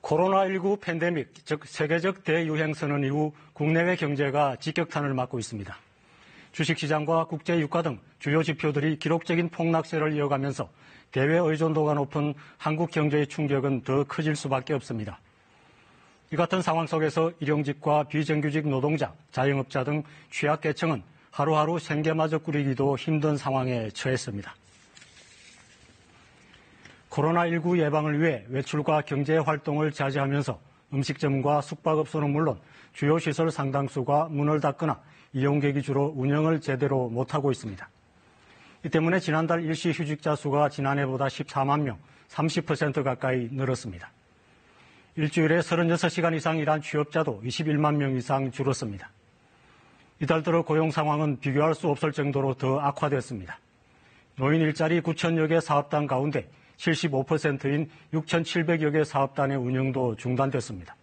코로나19 팬데믹, 즉 세계적 대유행 선언 이후 국내외 경제가 직격탄을 맞고 있습니다. 주식시장과 국제유가 등 주요 지표들이 기록적인 폭락세를 이어가면서 대외 의존도가 높은 한국 경제의 충격은 더 커질 수밖에 없습니다. 이 같은 상황 속에서 일용직과 비정규직 노동자, 자영업자 등 취약계층은 하루하루 생계마저 꾸리기도 힘든 상황에 처했습니다. 코로나19 예방을 위해 외출과 경제활동을 자제하면서 음식점과 숙박업소는 물론 주요 시설 상당수가 문을 닫거나 이용객이 주로 운영을 제대로 못하고 있습니다. 이 때문에 지난달 일시휴직자 수가 지난해보다 14만 명, 30% 가까이 늘었습니다. 일주일에 36시간 이상 일한 취업자도 21만 명 이상 줄었습니다. 이달 들어 고용 상황은 비교할 수 없을 정도로 더 악화됐습니다. 노인 일자리 9천여 개 사업단 가운데 75%인 6,700여 개 사업단의 운영도 중단됐습니다.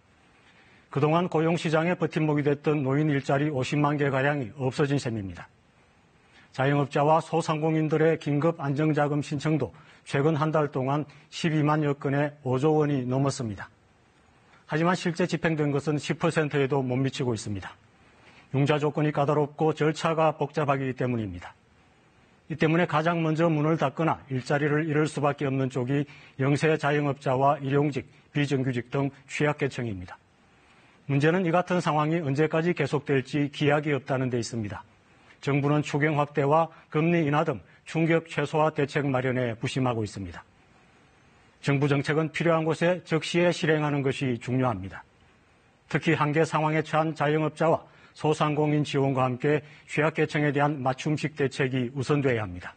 그동안 고용시장의 버팀목이 됐던 노인 일자리 50만 개가량이 없어진 셈입니다. 자영업자와 소상공인들의 긴급 안정자금 신청도 최근 한 달 동안 12만여 건에 5조 원이 넘었습니다. 하지만 실제 집행된 것은 10%에도 못 미치고 있습니다. 융자 조건이 까다롭고 절차가 복잡하기 때문입니다. 이 때문에 가장 먼저 문을 닫거나 일자리를 잃을 수밖에 없는 쪽이 영세 자영업자와 일용직, 비정규직 등 취약계층입니다. 문제는 이 같은 상황이 언제까지 계속될지 기약이 없다는 데 있습니다. 정부는 추경 확대와 금리 인하 등 충격 최소화 대책 마련에 부심하고 있습니다. 정부 정책은 필요한 곳에 적시에 실행하는 것이 중요합니다. 특히 한계 상황에 처한 자영업자와 소상공인 지원과 함께 취약계층에 대한 맞춤식 대책이 우선돼야 합니다.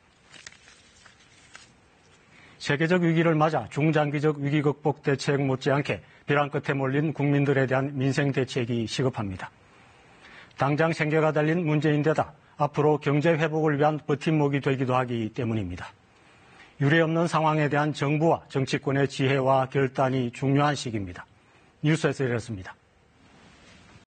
세계적 위기를 맞아 중장기적 위기 극복 대책 못지않게 벼랑 끝에 몰린 국민들에 대한 민생 대책이 시급합니다. 당장 생계가 달린 문제인데다 앞으로 경제 회복을 위한 버팀목이 되기도 하기 때문입니다. 유례없는 상황에 대한 정부와 정치권의 지혜와 결단이 중요한 시기입니다. 뉴스에서 이렇습니다.